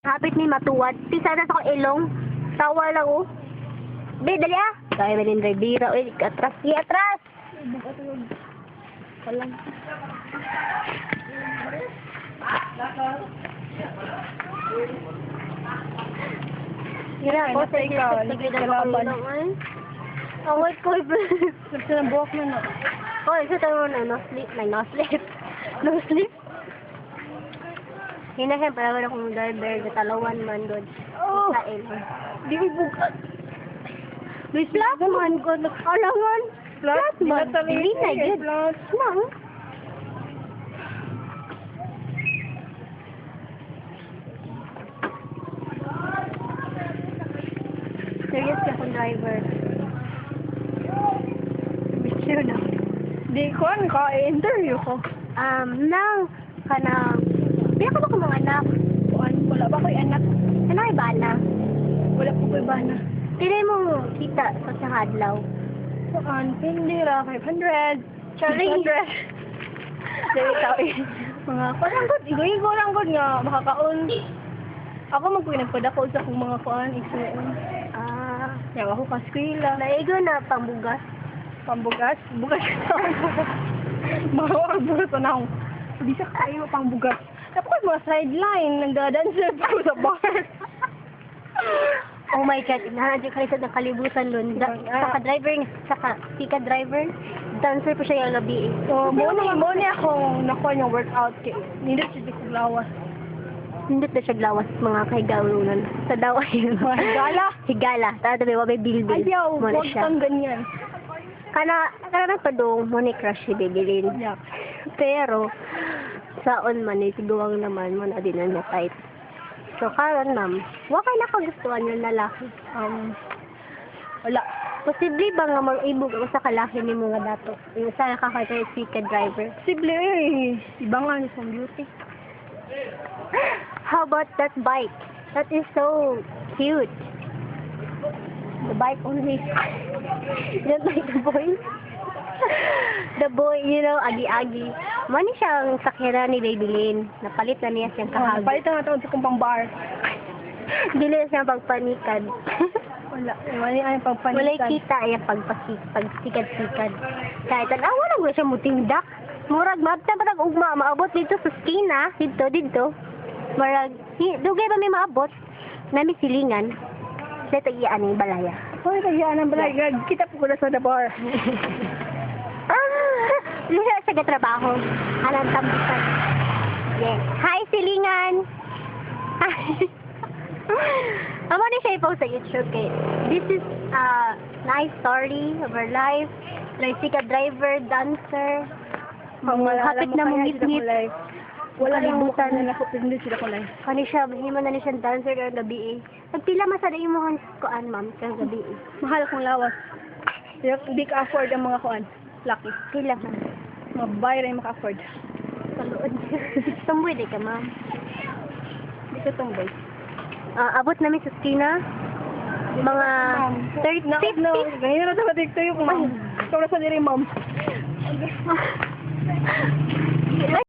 Hapit ni matuwad. Pisa na sa ko ilong. Tawa lang oh. Be, dali ah. Kaya Evelyn Rivera. Uy, atras. Di atras. Walang. Gira, ako sa ikaw. Sige na kalaban. Ang white ko. Gusto ng buhok na no. Oh, isa tayo na. No sleep. No sleep. No sleep. Hinahin para wala kong driver na talawan man doon. Oh! Di ko bukat. May flat man ko. Nakalangan. Flat man. Hindi na yun. Flat. Nang. Serious ka kong driver. Sure na. Di ko ka interview ko. Nang. Kanang. Biya ka ba kung mga anak? Wala ba ko'y anak? Ano ay bana? Wala po ko'y bana. Tinay mo kita sa hadlaw. Hindi ra 500. Sorry. 600. Dili tao eh. Mga parang good. Igo lang good nga makakaon. Ako magkuy nagpadako sa akong mga kuan igsuon. Yaw ako kaskwila. Naigo na pambugas. Pambugas? Bugas sa mga ordo sa naong. Di sa kayo pangbugas. Tapos mga sideline, nagdadancer pa sa bar. Oh my God, nahanadyo kayo sa nakalibutan nun. Saka driver, saka sika driver, dancer po siya yung gabi eh. So, muna akong nakuha yung workout. Nindot siya ko lawas. Hindi na siya glawas mga kahigalunan. Sa daw ay Higala? Higala. Tata may wabay bilbil. Ayaw, Muna huwag siya. kang ganyan. Kana na padong mo ni crush si Bibilin. Yeah. Pero, saon man eh, siguwang naman mo na din na tight. So, karon ma'am, wakay nakagustuhan yung lalaki. Wala. Posible ba nga mag-ibog ako sa kalaki ni mga dato? Yung sa kakatarisika driver. Posible eh. Iba nga niya sa beauty. How about that bike? That is so cute. The bike only. Not like the boy. The boy, you know, agi-agi. Mani siyang sakira ni Babylin. Napalit na niya siyang kahag. Palit na nga sa kong pang bar. Dili na siyang pagpanikad. Wala. Wala yung pagpanikan. Walay kita ay pagsikad-sikad. Kahit wala ko siya mutindak. Murag mabta ba ugma maabot dito sa skina, dito. Murag dugay ba may maabot? Nami silingan. Dito iyaan ni balaya. Hoy, tagyaan ang balay. Kita po ko na sa the bar. Luha sa gatrabaho. Anong tambukan. Yes. Hi, silingan! Amo ni siya ipaw sa YouTube kay this is a nice story of our life. Like, sika driver, dancer. Hapit na mong ngit-ngit. Wala Kalimutan. na ako, pero hindi sila ko live. Kani siya, mahimo na ni siyang dancer karong gabi eh. Pagpila masada yung mga kuan, ma'am, karong gabi eh. Mahal akong lawas. Hindi ka afford ang mga kuan. Lucky. Pila man. Mabayar ay maka-afford. Saluod. Tumboy di ka, ma'am. Hindi ka tomboy. Abot namin sa skina. Mga 30, 50. No, ganyan na sa katikto yung ma'am. Ito na sa diri, ma'am.